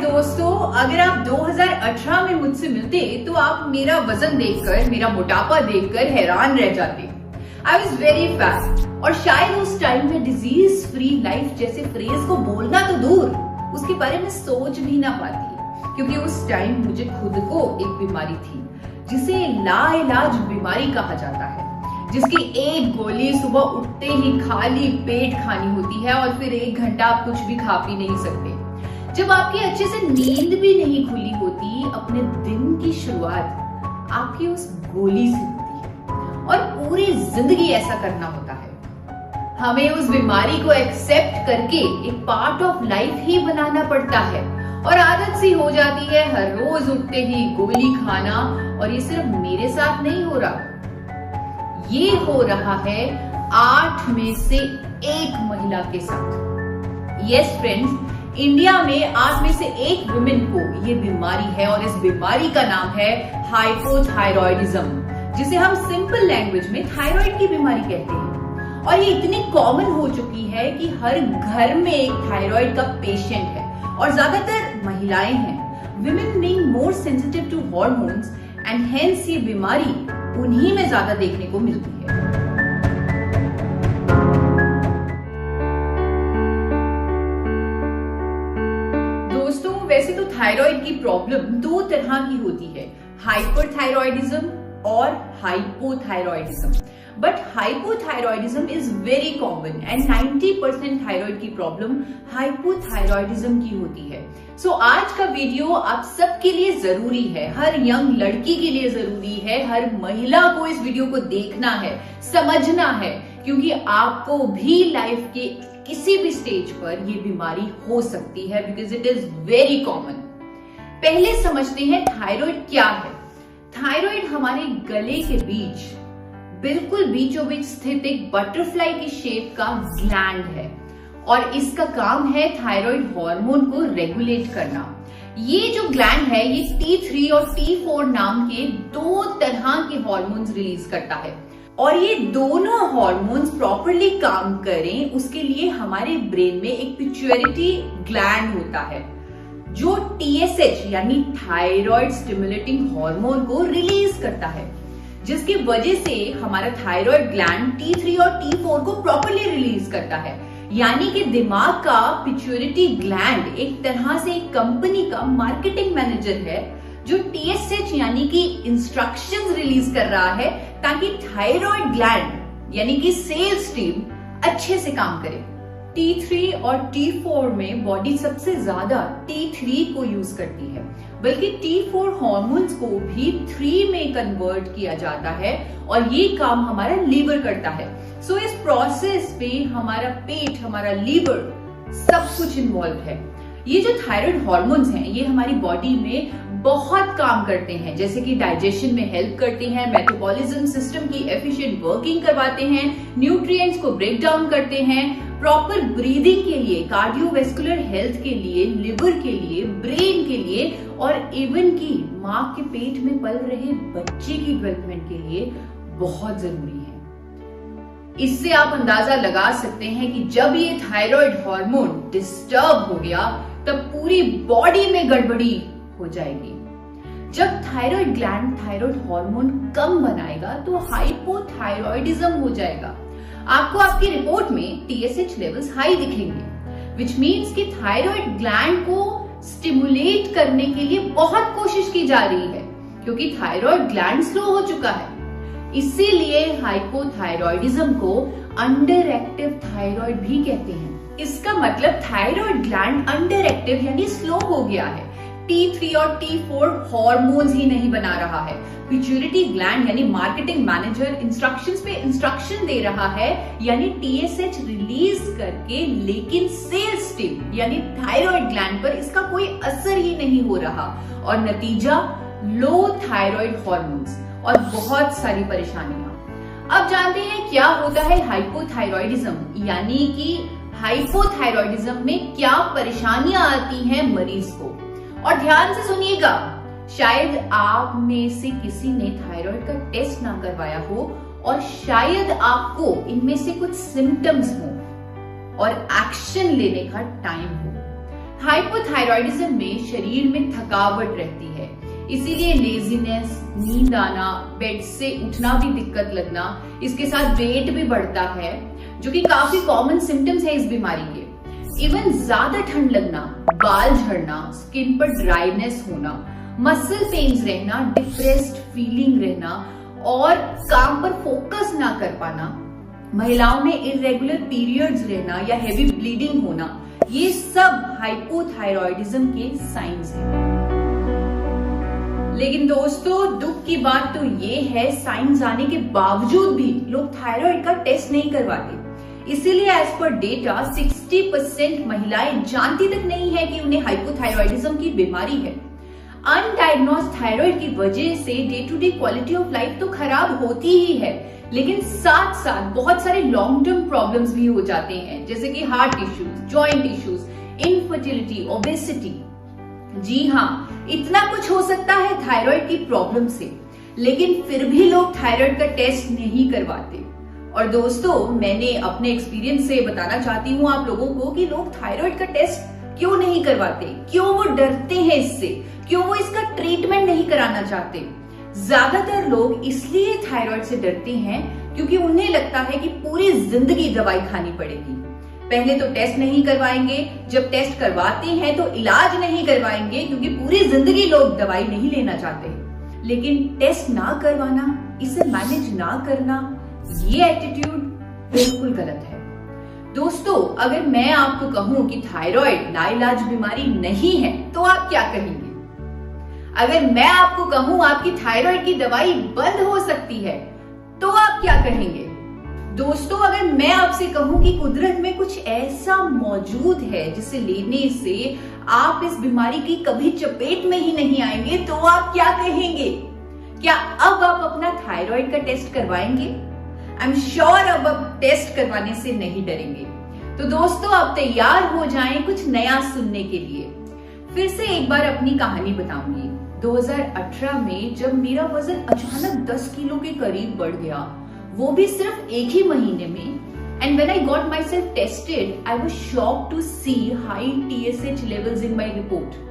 दोस्तों, अगर आप 2018 में मुझसे मिलते तो आप मेरा वजन देखकर, मेरा मोटापा देखकर हैरान रह जाते। आई वॉज वेरी फैट और शायद उस टाइम में डिजीज फ्री लाइफ जैसे फ्रेज को बोलना तो दूर, उसके बारे में सोच भी ना पाती, क्योंकि उस टाइम मुझे खुद को एक बीमारी थी जिसे लाइलाज बीमारी कहा जाता है, जिसकी एक गोली सुबह उठते ही खाली पेट खानी होती है और फिर 1 घंटा आप कुछ भी खा पी नहीं सकते। जब आपकी अच्छे से नींद भी नहीं खुली होती, अपने दिन की शुरुआत आपकी उस गोली से होती है और पूरी जिंदगी ऐसा करना होता है। हमें उस बीमारी को एक्सेप्ट करके एक पार्ट ऑफ लाइफ ही बनाना पड़ता है और आदत सी हो जाती है हर रोज उठते ही गोली खाना। और ये सिर्फ मेरे साथ नहीं हो रहा, ये हो रहा है 8 में से 1 महिला के साथ। यस फ्रेंड्स, इंडिया में 8 में से 1 वुमेन को ये बीमारी है और इस बीमारी का नाम है हाइपोथायरॉयडिज्म, जिसे हम सिंपल लैंग्वेज में थायराइड की बीमारी कहते हैं। और ये इतनी कॉमन हो चुकी है कि हर घर में एक थायराइड का पेशेंट है और ज्यादातर महिलाएं हैं। Women being more sensitive to hormones and hence ये बीमारी उन्हीं में ज्यादा देखने को मिलती है। दोस्तों, वैसे तो थायराइड की प्रॉब्लम 2 तरह की होती है, हाइपरथायरॉयडिज्म और hypothyroidism. But hypothyroidism is very common and 90% thyroid की प्रॉब्लम हाइपोथायरॉयडिज्म की होती है। सो आज का वीडियो आप सबके लिए जरूरी है, हर यंग लड़की के लिए जरूरी है, हर महिला को इस वीडियो को देखना है, समझना है, क्योंकि आपको भी लाइफ के किसी भी स्टेज पर ये बीमारी हो सकती है, because it is very common. पहले समझते हैं थायराइड क्या है। थायराइड हमारे गले के बीच बिल्कुल बीचों बीच स्थित एक बटरफ्लाई की शेप का ग्लैंड है और इसका काम है थायराइड हार्मोन को रेगुलेट करना। ये जो ग्लैंड है ये T3 और T4 नाम के 2 तरह के हार्मोन्स रिलीज करता है और ये दोनों हार्मोन्स प्रॉपरली काम करें उसके लिए हमारे ब्रेन में एक पिट्यूटरी ग्लैंड होता है जो TSH यानी थायराइड स्टिमुलेटिंग हार्मोन को रिलीज करता है, जिसकी वजह से हमारा थायराइड ग्लैंड T3 और T4 को प्रॉपरली रिलीज करता है। यानी कि दिमाग का पिट्यूटरी ग्लैंड एक तरह से एक कंपनी का मार्केटिंग मैनेजर है जो TSH यानी कि इंस्ट्रक्शंस रिलीज कर रहा है ताकि थायराइड ग्लैंड यानी कि सेल्स टीम अच्छे से काम करे। T3 और T4 में बॉडी सबसे ज्यादा T3 को यूज करती है, बल्कि T4 हार्मोन्स को भी 3 में कन्वर्ट किया जाता है और ये काम हमारा लीवर करता है। सो इस प्रोसेस में हमारा पेट, हमारा लीवर सब कुछ इन्वॉल्व है। ये जो थायराइड हार्मोन्स हैं ये हमारी बॉडी में बहुत काम करते हैं, जैसे कि डाइजेशन में हेल्प करते हैं, मेटाबॉलिज्म सिस्टम की एफिशिएंट वर्किंग करवाते हैं, न्यूट्रिएंट्स को ब्रेक डाउन करते हैं, प्रॉपर ब्रीदिंग के लिए, कार्डियोवैस्कुलर हेल्थ के लिए, लिवर के लिए, ब्रेन के लिए और इवन की माँ के पेट में पल रहे बच्चे की डेवलपमेंट के लिए बहुत जरूरी है। इससे आप अंदाजा लगा सकते हैं कि जब ये थायराइड हार्मोन डिस्टर्ब हो गया तब पूरी बॉडी में गड़बड़ी हो जाएगी। जब थायराइड ग्लैंड थायराइड हार्मोन कम बनाएगा तो हाइपोथायरॉयडिज्म हो जाएगा। आपको आपकी रिपोर्ट में TSH लेवल्स हाई दिखेंगे, विच मीन्स कि थायराइड ग्लैंड को स्टिमुलेट करने के लिए बहुत कोशिश की जा रही है, क्योंकि थायराइड ग्लैंड स्लो हो चुका है। इसीलिए हाइपोथायरॉयडिज्म को अंडर एक्टिव थायराइड भी कहते हैं। इसका मतलब थायराइड ग्लैंड अंडर एक्टिव यानी स्लो हो गया है। T3 और T4 हार्मोन्स ही नहीं बना रहा है, पिट्यूटरी ग्लैंड यानी मार्केटिंग मैनेजर इंस्ट्रक्शंस पे इंस्ट्रक्शन दे रहा है, यानी TSH रिलीज करके, लेकिन सेल्स टीम यानी थायराइड ग्लैंड पर इसका कोई असर ही नहीं हो रहा और नतीजा लो थायराइड हार्मोन्स और बहुत सारी परेशानियां। अब जानते हैं क्या होता है हाइपोथायरॉयडिज्म, यानी कि हाइपोथायरॉयडिज्म में क्या परेशानियां आती हैं मरीज को। और ध्यान से सुनिएगा, शायद आप में से किसी ने थायराइड का टेस्ट ना करवाया हो और शायद आपको इनमें से कुछ सिम्टम्स हो और एक्शन लेने का टाइम हो। हाइपोथायरॉयडिज्म में शरीर में थकावट रहती है, इसीलिए लेजीनेस, नींद आना, बेड से उठना भी दिक्कत लगना, इसके साथ वेट भी बढ़ता है, जो कि काफी कॉमन सिम्टम्स है इस बीमारी के। इवन ज्यादा ठंड लगना, बाल झड़ना, स्किन पर ड्राइनेस होना, मसल पेन्स रहना, डिप्रेस्ड फीलिंग रहना और काम पर फोकस ना कर पाना, महिलाओं में इरेगुलर पीरियड्स रहना या हेवी ब्लीडिंग होना, ये सब हाइपोथायरॉयडिज्म के साइंस हैं। लेकिन दोस्तों, दुख की बात तो ये है, साइंस आने के बावजूद भी लोग थायराइड का टेस्ट नहीं करवाते। इसीलिए एज पर डेटा 60% महिलाएं जानती तक नहीं है कि उन्हें हाइपोथायरॉयडिज्म की बीमारी है। अनडायग्नोस्ड थायराइड की वजह से day to day quality of life तो खराब होती ही है, लेकिन साथ साथ बहुत सारे लॉन्ग टर्म प्रॉब्लम्स भी हो जाते हैं, जैसे कि heart issues, joint issues, infertility, obesity. जी हाँ, इतना कुछ हो सकता है थायराइड की प्रॉब्लम से, लेकिन फिर भी लोग थायराइड का टेस्ट नहीं करवाते। और दोस्तों, मैंने अपने एक्सपीरियंस से बताना चाहती हूँ आप लोगों को कि लोग थायराइड का टेस्ट क्यों नहीं करवाते, क्यों वो डरते हैं इससे, क्यों वो इसका ट्रीटमेंट नहीं कराना चाहते। ज्यादातर लोग इसलिए थायराइड से डरते हैं क्योंकि उन्हें लगता है कि पूरी जिंदगी दवाई खानी पड़ेगी। पहले तो टेस्ट नहीं करवाएंगे, जब टेस्ट करवाते हैं तो इलाज नहीं करवाएंगे क्योंकि पूरी जिंदगी लोग दवाई नहीं लेना चाहते। लेकिन टेस्ट ना करवाना, इसे मैनेज ना करना, ये एटीट्यूड बिल्कुल गलत है। दोस्तों, अगर मैं आपको कहूं कि थायराइड नाइलाज बीमारी नहीं है तो आप क्या कहेंगे? अगर मैं आपको कहूं आपकी थायराइड की दवाई बंद हो सकती है तो आप क्या कहेंगे? दोस्तों, अगर मैं आपसे कहूं कि कुदरत में कुछ ऐसा मौजूद है जिसे लेने से आप इस बीमारी की कभी चपेट में ही नहीं आएंगे तो आप क्या कहेंगे? क्या अब आप अपना थायराइड का टेस्ट करवाएंगे? आई एम श्योर अब आप टेस्ट करवाने से नहीं डरेंगे। तो दोस्तों, आप तैयार हो जाएं कुछ नया सुनने के लिए। फिर से एक बार अपनी कहानी बताऊंगी। 2018 में जब मेरा वजन अचानक 10 किलो के करीब बढ़ गया, वो भी सिर्फ एक ही महीने में। And when I got myself tested, I was shocked to see high TSH levels in my report.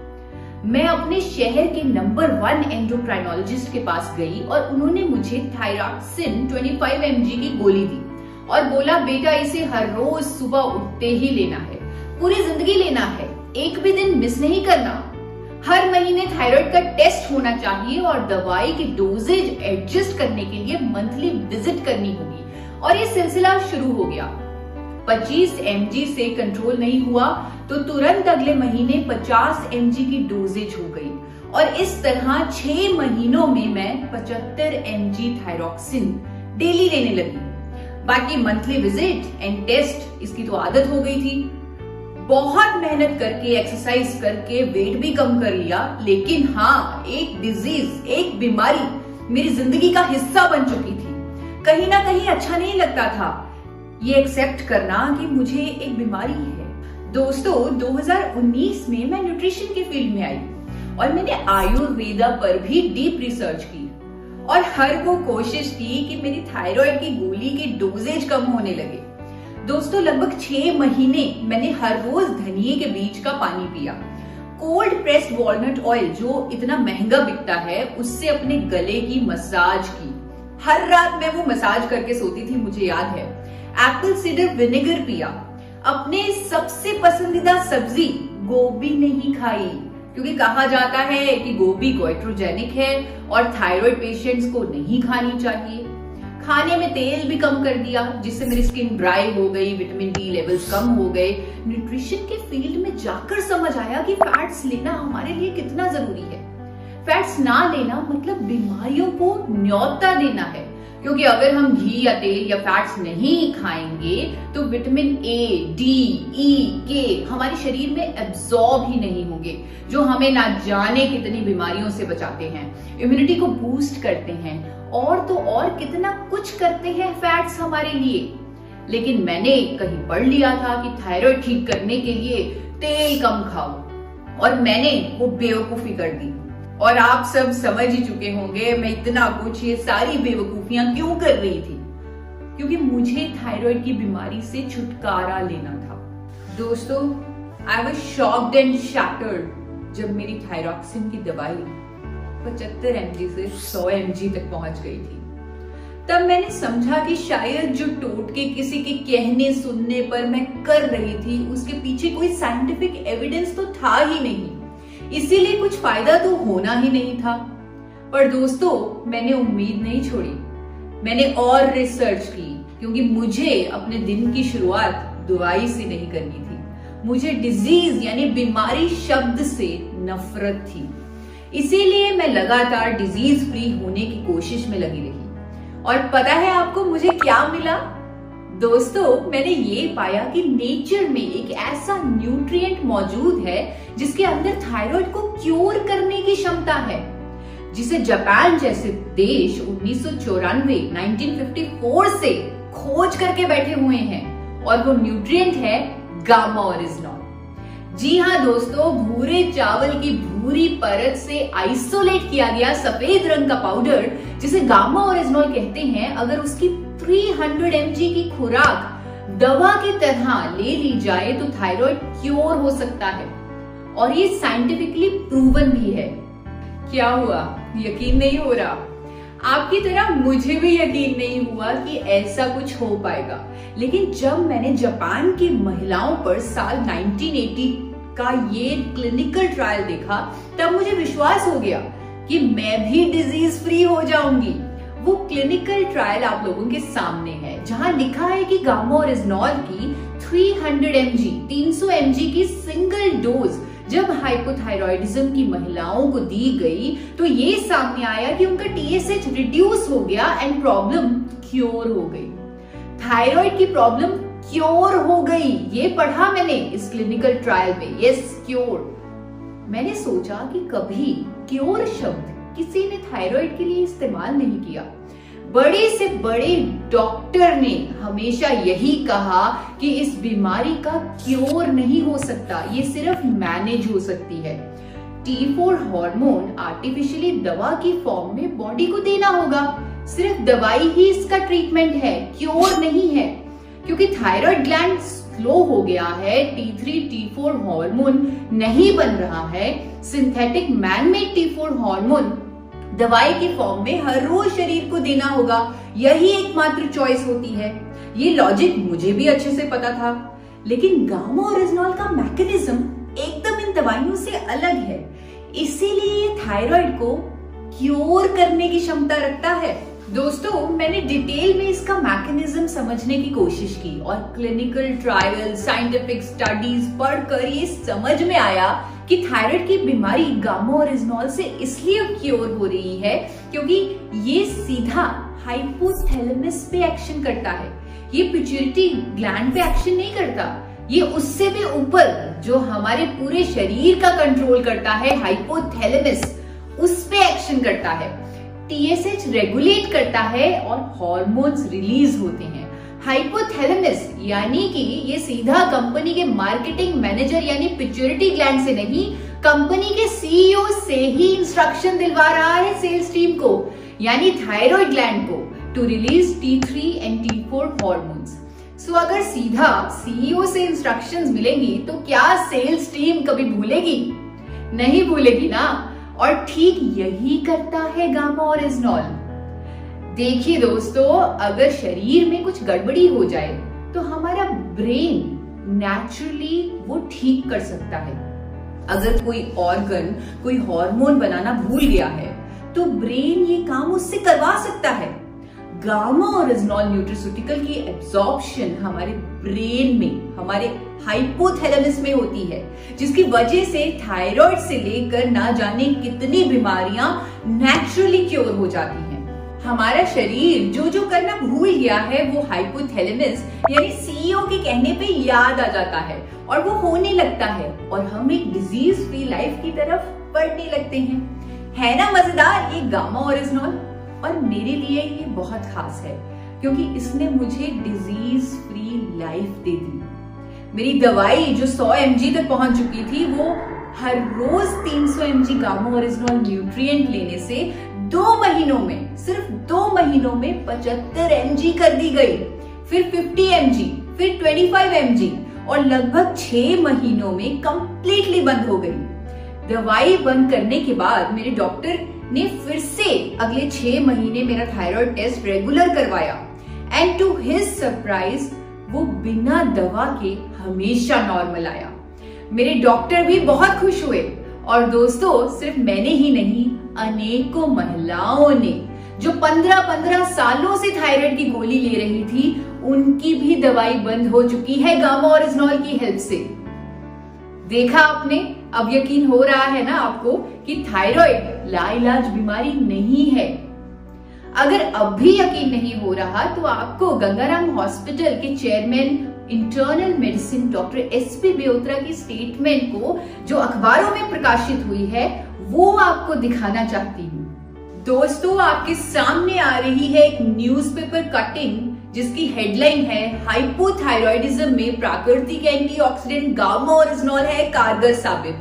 मैं अपने शहर के नंबर 1 एंडोक्राइनोलॉजिस्ट के पास गई और उन्होंने मुझे थायरॉक्सिन 25 mg की गोली दी और बोला, बेटा इसे हर रोज सुबह उठते ही लेना है, पूरी जिंदगी लेना है, एक भी दिन मिस नहीं करना। हर महीने थायराइड का टेस्ट होना चाहिए और दवाई की डोजेज एडजस्ट करने के लिए मंथली विजिट करनी होगी। और ये सिलसिला शुरू हो गया। 25 mg से कंट्रोल नहीं हुआ तो तुरंत अगले महीने 50 mg की डोजेज हो गई और इस तरह 6 महीनों में मैं 75 mg थायरॉक्सिन डेली लेने लगी। बाकी मंथली विजिट एंड टेस्ट, इसकी तो आदत हो गई थी। बहुत मेहनत करके, एक्सरसाइज करके वेट भी कम कर लिया, लेकिन हाँ, एक डिजीज, एक बीमारी मेरी जिंदगी का हिस्सा बन चुकी थी। कहीं ना कहीं अच्छा नहीं लगता था ये एक्सेप्ट करना कि मुझे एक बीमारी है। दोस्तों, 2019 में मैं न्यूट्रिशन की फील्ड में आई और मैंने आयुर्वेदा पर भी डीप रिसर्च की और हर वो कोशिश की कि मेरी थायराइड की गोली की डोजेज कम होने लगे। दोस्तों, लगभग 6 महीने मैंने हर रोज धनिये के बीज का पानी पिया, कोल्ड प्रेस्ड वॉलनट ऑयल जो इतना महंगा बिकता है उससे अपने गले की मसाज की। हर रात मैं वो मसाज करके सोती थी, मुझे याद है। एप्पल सीडर विनेगर पिया, अपने सबसे पसंदीदा सब्जी गोभी नहीं खाई क्योंकि कहा जाता है कि गोभी गोइट्रोजेनिक है और थायराइड पेशेंट्स को नहीं खानी चाहिए। खाने में तेल भी कम कर दिया जिससे मेरी स्किन ड्राई हो गई, विटामिन D लेवल्स कम हो गए। न्यूट्रिशन के फील्ड में जाकर समझ आया कि फैट्स लेना हमारे लिए कितना जरूरी है। फैट्स ना लेना मतलब बीमारियों को न्योता देना है, क्योंकि अगर हम घी या तेल या फैट्स नहीं खाएंगे तो vitamin A, D, E, K हमारे शरीर में एब्जॉर्ब ही नहीं होंगे, जो हमें ना जाने कितनी बीमारियों से बचाते हैं, इम्यूनिटी को बूस्ट करते हैं और तो और कितना कुछ करते हैं फैट्स हमारे लिए। लेकिन मैंने कहीं पढ़ लिया था कि थायराइड ठीक करने के लिए तेल कम खाओ और मैंने वो बेवकूफी कर दी। और आप सब समझ ही चुके होंगे मैं इतना कुछ, ये सारी बेवकूफियां क्यों कर रही थी, क्योंकि मुझे थायराइड की बीमारी से छुटकारा लेना था। दोस्तों, आई वाज शॉक्ड एंड शैटर्ड जब मेरी थायरॉक्सिन की दवाई 75 mg से 100 mg तक पहुंच गई थी। तब मैंने समझा कि शायद जो टोटके किसी के कहने सुनने पर मैं कर रही थी उसके पीछे कोई साइंटिफिक एविडेंस तो था ही नहीं, इसीलिए कुछ फायदा तो होना ही नहीं था। पर दोस्तों, मैंने उम्मीद नहीं छोड़ी, मैंने और रिसर्च की, क्योंकि मुझे अपने दिन की शुरुआत दवाई से नहीं करनी थी। मुझे डिजीज यानी बीमारी शब्द से नफरत थी, इसीलिए मैं लगातार डिजीज फ्री होने की कोशिश में लगी रही। और पता है आपको मुझे क्या मिला? दोस्तों, मैंने ये पाया कि नेचर में एक ऐसा न्यूट्रिएंट मौजूद है जिसके अंदर थायराइड को क्योर करने की क्षमता है, जिसे जापान जैसे देश 1954 से खोज करके बैठे हुए हैं, और वो न्यूट्रिएंट है गामा ओरिजिनॉल। जी हाँ दोस्तों, भूरे चावल की भूरी परत से आइसोलेट किया गया सफेद रंग का पाउडर, जिसे गामा ओरिजिनॉल कहते हैं, अगर उसकी 300 mg की खुराक दवा की तरह ले ली जाए तो थायराइड क्योर हो सकता है, और ये साइंटिफिकली प्रूवन भी है। क्या हुआ? यकीन नहीं हो रहा? आपकी तरह मुझे भी यकीन नहीं हुआ कि ऐसा कुछ हो पाएगा, लेकिन जब मैंने जापान की महिलाओं पर साल 1980 का ये क्लिनिकल ट्रायल देखा, तब मुझे विश्वास हो गया कि मैं भी डिजीज फ्री हो जाऊंगी। वो क्लिनिकल ट्रायल आप लोगों के सामने है, जहां लिखा है कि गामा ओरिजिनॉल की 300 mg की सिंगल डोज जब हाइपोथायरॉयडिज्म की महिलाओं को दी गई तो ये सामने आया कि उनका TSH रिड्यूस हो गया एंड प्रॉब्लम क्योर हो गई। थायराइड की प्रॉब्लम क्योर हो गई, ये पढ़ा मैंने इस क्लिनिकल ट्रायल में। Yes, cure. मैंने सोचा कि कभी क्योर शब्द किसी ने थायराइड के लिए इस्तेमाल नहीं किया। बड़े से बड़े डॉक्टर ने हमेशा यही कहा कि इस बीमारी का क्योर नहीं हो सकता, ये सिर्फ मैनेज हो सकती है। T4 हार्मोन आर्टिफिशियली दवा की फॉर्म में बॉडी को देना होगा, सिर्फ दवाई ही इसका ट्रीटमेंट है, क्योर नहीं है। क्योंकि थायराइड ग्लैंड स्लो हो गया है, T3 T4 हार्मोन नहीं बन रहा है, सिंथेटिक मैनमेड T4 हार्मोन दवाई के फॉर्म में हर रोज शरीर को देना होगा, यही एकमात्र चॉइस होती है। ये लॉजिक मुझे भी अच्छे से पता था, लेकिन गामा ओरिजिनॉल का मैकेनिज्म एकदम इन दवाइयों से अलग है, इसीलिए ये थायराइड को क्योर करने की क्षमता रखता है। दोस्तों, मैंने डिटेल में इसका मैकेनिज्म समझने की कोशिश की और क्लिनिकल ट्रायल, साइंटिफिक स्टडीज पढ़कर ये समझ में आया कि थायराइड की बीमारी गामा ओरिजिनॉल से इसलिए क्योर हो रही है क्योंकि ये सीधा हाइपोथैलेमस पे एक्शन करता है, ये पिट्यूटरी ग्लैंड पे एक्शन नहीं करता। ये उससे भी ऊपर जो हमारे पूरे शरीर का कंट्रोल करता है, हाइपोथैलेमस, उस पे एक्शन करता है। TSH रेगुलेट करता है और हॉर्मोन्स रिलीज होते हैं। हाइपोथैलेमस यानी कि ये सीधा कंपनी के मार्केटिंग मैनेजर यानी पिट्यूटरी ग्लैंड से नहीं, कंपनी के CEO से ही इंस्ट्रक्शन दिलवा रहा है सेल्स टीम को, यानी थायराइड ग्लैंड को, to release T3 and T4 hormones. So अगर सीधा CEO से इंस्ट्रक्शंस मिलेंगी तो क्या सेल्स टीम कभी भूलेगी? नहीं भूलेगी ना। और ठीक यही करता है गामा ओरिजिनॉल। देखिए दोस्तों, अगर शरीर में कुछ गड़बड़ी हो जाए तो हमारा ब्रेन नेचुरली वो ठीक कर सकता है। अगर कोई ऑर्गन, कोई हार्मोन बनाना भूल गया है तो ब्रेन ये काम उससे करवा सकता है। गामा ओरिजिनॉल न्यूट्रास्यूटिकल की एब्जॉर्प्शन हमारे ब्रेन में, हमारे हाइपोथैलेमस में होती है, जिसकी वजह से थायराइड से लेकर ना जाने कितनी बीमारियां नेचुरली क्योर हो जाती हैं। हमारा शरीर जो जो करना भूल गया है वो हाइपोथैलेमस यानी CEO के कहने पे याद आ जाता है और वो होने लगता है और हम एक डिजीज फ्री लाइफ की तरफ बढ़ने लगते हैं। है ना मजेदार ये गामा ओरिजिनॉल? और मेरे लिए ये बहुत खास है क्योंकि इसने मुझे डिजीज फ्री लाइफ दे दी। मेरी दवाई जो 100 mg तक पहुंच चुकी थी, वो हर रोज 300 mg गामा ओरिजिनॉल न्यूट्रिएंट लेने से 2 महीनों में, सिर्फ 2 महीनों में 75 mg कर दी गई, फिर 50 mg, फिर 25 mg और लगभग 6 महीनों में कंप्लीटली बंद हो गई। दवाई बंद करने के बाद मेरे डॉक्टर ने फिर से अगले 6 महीने मेरा थायराइड टेस्ट रेगुलर करवाया एंड टू हिज सरप्राइज वो बिना दवा के हमेशा नॉर्मल आया। मेरे डॉक्टर भी बहुत खुश हुए और दोस्तों सिर्फ मैंने ही नहीं, अनेकों महिलाओं ने जो 15-15 सालों से थायराइड की गोली ले रही थी, उनकी भी दवाई बंद हो चुकी है गामा ओरिजिनॉल की हेल्प से। देखा आपने, अब यकीन हो रहा है ना आपको कि थायराइड लाइलाज बीमारी नहीं है। अगर अब भी यकीन नहीं हो रहा तो आपको गंगाराम हॉस्पिटल के chairman internal medicine doctor SP Byotra की स्टेटमेंट को जो अखबारों में प्रकाशित हुई है वो आपको दिखाना चाहती हूँ। दोस्तों आपके सामने आ रही है एक न्यूज़पेपर कटिंग जिसकी हेडलाइन है हाइपोथायरॉयडिज्म में प्राकृतिक एंटीऑक्सीडेंट गामा ओरिजिनॉल है कारगर साबित,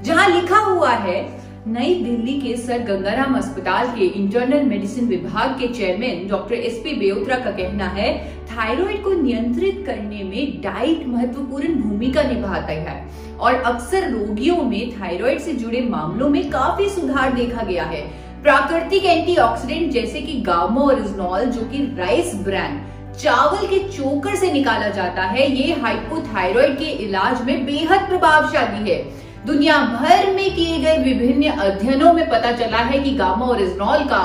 जहां लिखा हुआ है नई दिल्ली के सर गंगाराम अस्पताल के इंटरनल मेडिसिन विभाग के चेयरमैन डॉक्टर एसपी बेउत्रा का कहना है थायराइड को नियंत्रित करने में डाइट महत्वपूर्ण भूमिका निभाता है और अक्सर रोगियों में थायराइड से जुड़े मामलों में काफी सुधार देखा गया है। प्राकृतिक एंटीऑक्सीडेंट जैसे कि गामा ओरिजिनॉल जो कि राइस ब्रैन चावल के चोकर से निकाला जाता है, ये हाइपोथायरॉइड के इलाज में बेहद प्रभावशाली है। दुनिया भर में किए गए विभिन्न अध्ययनों में पता चला है कि गामा ओरिजिनॉल का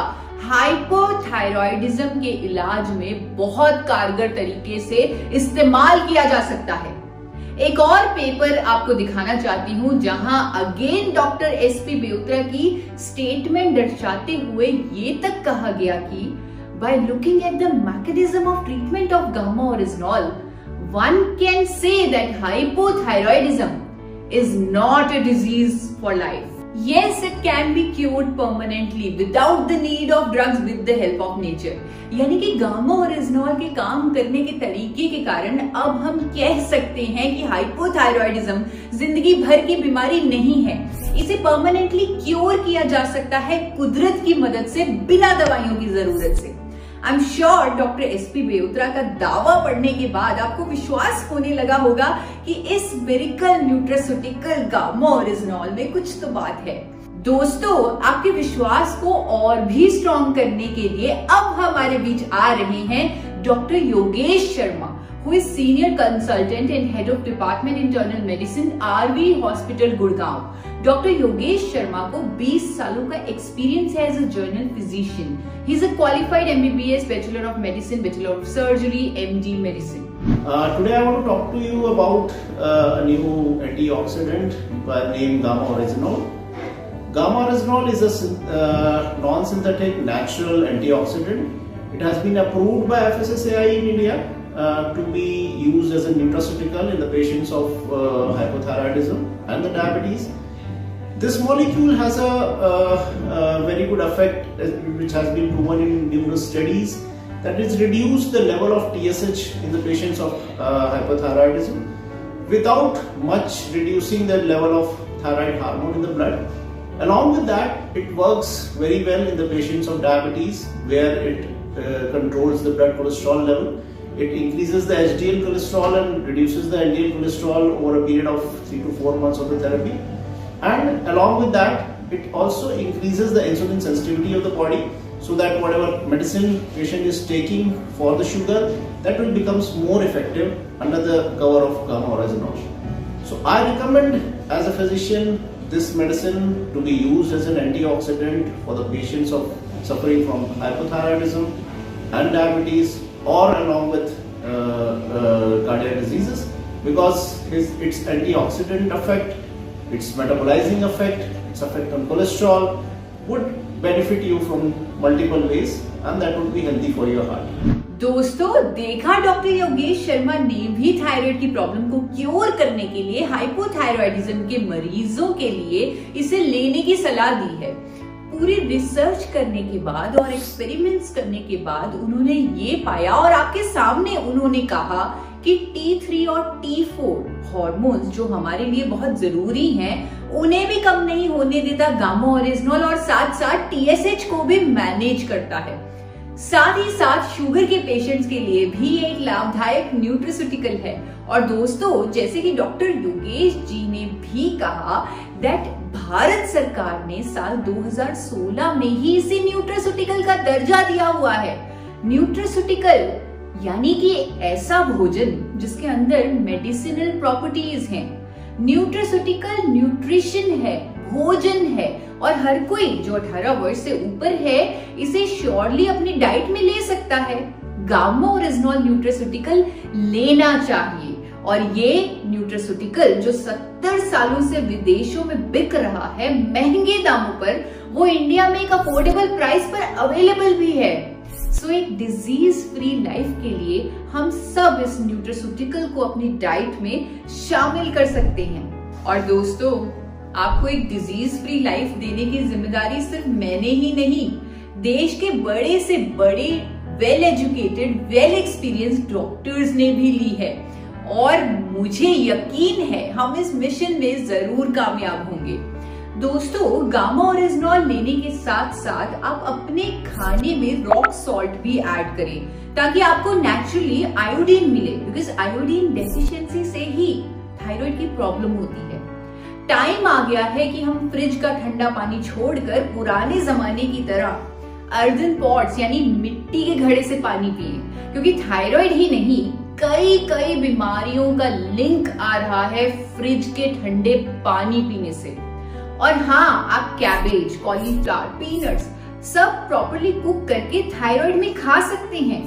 हाइपोथायरॉयडिज्म के इलाज में बहुत कारगर तरीके से इस्तेमाल किया जा सकता है। एक और पेपर आपको दिखाना चाहती हूं जहां अगेन डॉक्टर एसपी बेउत्रा की स्टेटमेंट दर्शाते हुए ये तक कहा गया कि by looking at the mechanism of treatment of gamma oryzanol one can say that hypothyroidism is not a disease for life. Yes, it can be cured permanently without the need of drugs with the help of nature. यानी कि gamma oryzanol के काम करने के तरीके के कारण अब हम कह सकते हैं कि हाइपोथायरॉयडिज्म जिंदगी भर की बीमारी नहीं है। इसे परमानेंटली क्योर किया जा सकता है कुदरत की मदद से, बिना दवाइयों की जरूरत से। I am sure doctor SP Byotra का दावा पढ़ने के बाद आपको विश्वास होने लगा होगा कि इस मिरेकल न्यूट्रास्यूटिकल गामा ओरिजिनॉल में कुछ तो बात है। दोस्तों आपके विश्वास को और भी स्ट्रॉन्ग करने के लिए अब हमारे बीच आ रहे हैं doctor Yogesh Sharma, who is senior consultant and head of department internal medicine RV hospital Gurgaon. Doctor Yogesh Sharma को 20 सालों का एक्सपीरियंस है as a general physician. He is a qualified MBBS, bachelor of medicine, bachelor of surgery, MD medicine. Today I want to talk to you about a new antioxidant by name gamma oryzanol. Gamma oryzanol is a non-synthetic natural antioxidant. It has been approved by FSSAI in India to be used as a nutraceutical in the patients of hypothyroidism and the diabetes. This molecule has a very good effect which has been proven in numerous studies, that it's reduced the level of TSH in the patients of hypothyroidism without much reducing the level of thyroid hormone in the blood. Along with that, it works very well in the patients of diabetes where it controls the blood cholesterol level. It increases the HDL cholesterol and reduces the LDL cholesterol over a period of 3 to 4 months of the therapy. And along with that, it also increases the insulin sensitivity of the body, so that whatever medicine patient is taking for the sugar, that will becomes more effective under the cover of gamma oryzanol. So I recommend as a physician this medicine to be used as an antioxidant for the patients of suffering from hypothyroidism and diabetes, or along with cardiac diseases, because its antioxidant effect, its metabolizing effect, its effect on cholesterol would benefit you from multiple ways, and that would be healthy for your heart. दोस्तों देखा, doctor Yogesh Sharma ने भी thyroid की problem को cure करने के लिए hypothyroidism के मरीजों के लिए इसे लेने की सलाह दी है। पूरी रिसर्च करने के बाद और एक्सपेरिमेंट्स करने के बाद उन्होंने ये पाया और आपके सामने उन्होंने कहा कि T3 और T4 हार्मोन्स जो हमारे लिए बहुत जरूरी हैं, उन्हें भी कम नहीं होने देता गामा ओरिजिनॉल, और साथ साथ TSH को भी मैनेज करता है। साथ ही साथ शुगर के पेशेंट्स के लिए भी एक लाभदायक न्यूट्रिस्यूटिकल है। और दोस्तों, जैसे कि डॉक्टर योगेश जी ने भी कहा दैट भारत सरकार ने साल 2016 में ही इसे न्यूट्रिस्यूटिकल का दर्जा दिया हुआ है। न्यूट्रिस्यूटिकल यानी कि ऐसा भोजन जिसके अंदर मेडिसिनल प्रॉपर्टीज हैं। न्यूट्रिस्यूटिकल न्यूट्रिशन है, भोजन है, और हर कोई जो 18 वर्ष से ऊपर है इसे श्योरली अपनी डाइट में ले सकता है। गामा ओरिजिनॉल न्यूट्रिस्यूटिकल लेना चाहिए। और ये न्यूट्रिस्यूटिकल जो 70 सालों से विदेशों में बिक रहा है महंगे दामों पर, वो इंडिया में एक अफोर्डेबल प्राइस पर अवेलेबल भी है। सो एक डिजीज फ्री लाइफ के लिए हम सब इस न्यूट्रिस्यूटिकल को अपनी डाइट में शामिल कर सकते हैं। और दोस्तों, आपको एक डिजीज फ्री लाइफ देने की जिम्मेदारी सिर्फ मैंने ही नहीं, देश के बड़े से बड़े well educated, well experienced doctors ने भी ली है। और मुझे यकीन है हम इस मिशन में जरूर कामयाब होंगे। दोस्तों, गामा ओरिजिनॉल लेने के साथ साथ आप अपने खाने में रॉक सॉल्ट भी ऐड करें ताकि आपको नेचुरली आयोडीन मिले, बिकॉज आयोडीन डेफिशिएंसी से ही थायराइड की प्रॉब्लम होती है। टाइम आ गया है कि हम फ्रिज का ठंडा पानी छोड़कर पुराने जमाने की तरह अर्दन पॉट्स यानी मिट्टी के घड़े से पानी पिए, क्योंकि थायराइड ही नहीं कई बीमारियों का लिंक आ रहा है फ्रिज के ठंडे पानी पीने से। और हाँ, आप कैबेज, कॉलीफ्लावर, पीनट्स सब प्रॉपर्ली कुक करके थायराइड में खा सकते हैं।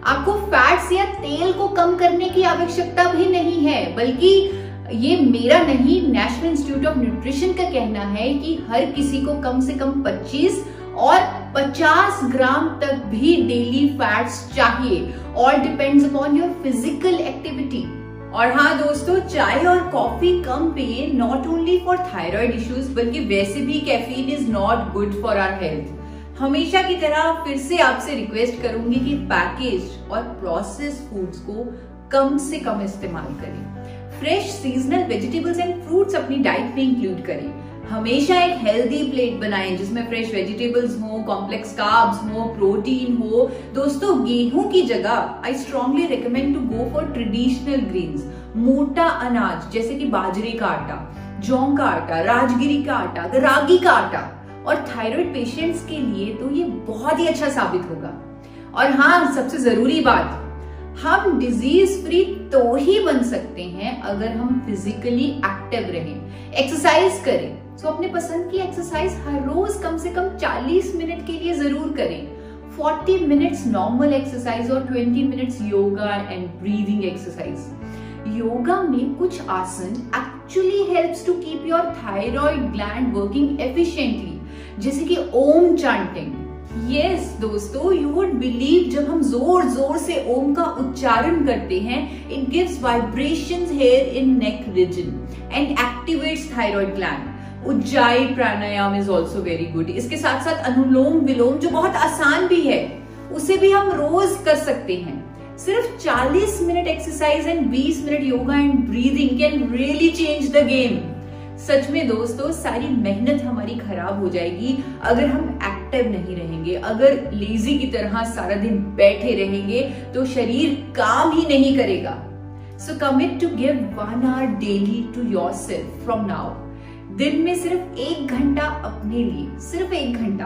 आपको फैट्स या तेल को कम करने की आवश्यकता भी नहीं है, बल्कि ये मेरा नहीं, नेशनल इंस्टीट्यूट ऑफ न्यूट्रिशन का कहना है कि हर किसी को कम से कम 25 और 50 ग्राम तक भी डेली फैट्स चाहिए, और depends upon your physical activity. और हाँ दोस्तों, चाय और कॉफी कम पिए, not only for thyroid issues बल्कि वैसे भी caffeine is not good for our health. हमेशा की तरह फिर से आपसे रिक्वेस्ट करूंगी कि पैकेज्ड और प्रोसेस्ड फूड्स को कम से कम इस्तेमाल करें। Fresh seasonal vegetables and fruits अपनी डाइट में इंक्लूड करें। हमेशा एक हेल्दी प्लेट बनाएं जिसमें फ्रेश वेजिटेबल्स हो, कॉम्प्लेक्स कार्ब्स हो, प्रोटीन हो। दोस्तों, गेहूं की जगह I strongly recommend to go for traditional grains, मोटा अनाज जैसे कि बाजरे का आटा, जौ का आटा, राजगिरी का आटा, रागी का आटा। और थायराइड पेशेंट्स के लिए तो ये बहुत ही अच्छा साबित होगा। और हाँ, सबसे जरूरी बात, हम डिजीज फ्री तो ही बन सकते हैं अगर हम फिजिकली एक्टिव रहें, एक्सरसाइज करें। तो अपने पसंद की एक्सरसाइज हर रोज कम से कम 40 मिनट के लिए जरूर करें। 40 मिनट्स नॉर्मल एक्सरसाइज और 20 minutes yoga and breathing exercise. Yoga में कुछ आसन actually helps to keep your thyroid gland working efficiently, जैसे कि ओम चैंटिंग। यस दोस्तों, यू वुड बिलीव जब हम जोर जोर से ओम का उच्चारण करते हैं, it gives vibrations here in neck region and activates thyroid gland. Ujjayi pranayama is also very good. इसके साथ साथ अनुलोम विलोम जो बहुत आसान भी है, उसे भी हम रोज कर सकते हैं। सिर्फ 40 minute exercise and 20 minute yoga and breathing can really change the game. सच में दोस्तों, सारी मेहनत हमारी खराब हो जाएगी अगर हम एक्टिव नहीं रहेंगे। अगर लेजी की तरह सारा दिन बैठे रहेंगे तो शरीर काम ही नहीं करेगा। So commit to give 1 hour daily to yourself from now. दिन में सिर्फ 1 घंटा अपने लिए, सिर्फ 1 घंटा।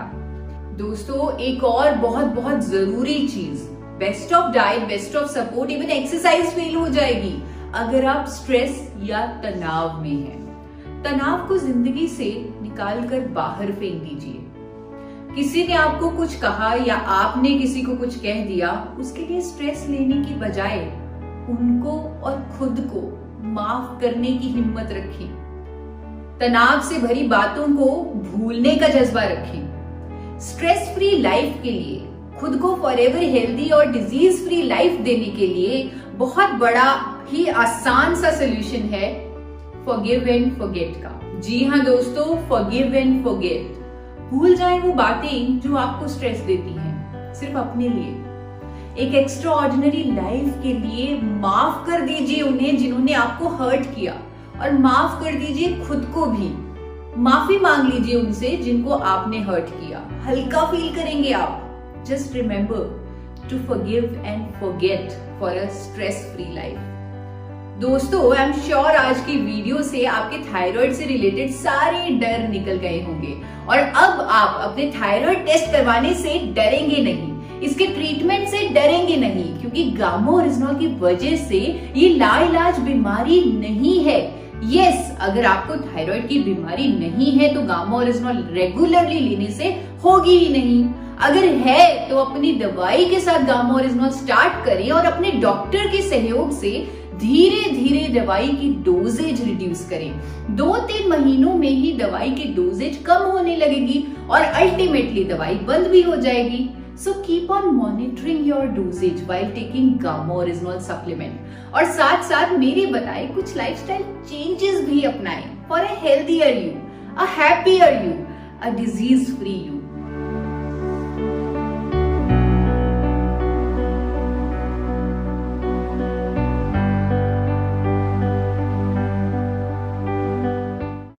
दोस्तों, एक और बहुत जरूरी चीज, best of diet, best of support, even exercise fail हो जाएगी अगर आप स्ट्रेस या तनाव में हैं। तनाव को जिंदगी से निकालकर बाहर फेंक दीजिए। किसी ने आपको कुछ कहा या आपने किसी को कुछ कह दिया, उसके लिए स्ट्रेस लेने की बजाय उनको और खुद को माफ करने की हिम्मत रखें। तनाव से भरी बातों को भूलने का जज्बा रखें। स्ट्रेस फ्री लाइफ के लिए, खुद को फॉरएवर हेल्दी और डिजीज फ्री लाइफ देने के लिए बहुत बड़ा ही आसान सा सोल्यूशन है फॉरगिव एंड फॉरगेट का। जी हाँ दोस्तों, फॉरगिव एंड फॉरगेट। भूल जाएं वो बातें जो आपको स्ट्रेस देती हैं, सिर्फ अपने लिए। एक एक्स्ट्रा ऑर्डिनरी लाइफ के लिए माफ कर दीजिए उन्हें जिन्होंने आपको हर्ट किया, और माफ कर दीजिए खुद को भी। माफी मांग लीजिए उनसे जिनको आपने हर्ट किया। हल्का फील करेंगे आप। Just remember to forgive and forget for a stress-free life. दोस्तों, आई एम श्योर आज की वीडियो से आपके थायराइड से रिलेटेड सारे डर निकल गए होंगे और अब आप अपने थायराइड टेस्ट करवाने से डरेंगे नहीं, इसके ट्रीटमेंट से डरेंगे नहीं, क्योंकि गामा ओरिजिनॉल की वजह से ये लाइलाज बीमारी नहीं है। यस, अगर आपको थायराइड की बीमारी नहीं है तो गामा ओरिजिनॉल रेगुलरली लेने से होगी ही नहीं। अगर है तो अपनी दवाई के साथ गामा ओरिजिनॉल स्टार्ट करें और अपने डॉक्टर के सहयोग से धीरे धीरे दवाई की डोजेज रिड्यूस करें। 2-3 महीनों में ही दवाई की डोजेज कम होने लगेगी और अल्टीमेटली दवाई बंद भी हो जाएगी। So keep on monitoring your doses while taking gamma original supplement और साथ साथ मेरे बताए कुछ लाइफस्टाइल चेंजेस भी अपनाएं for a healthier you, a happier you, a disease free you.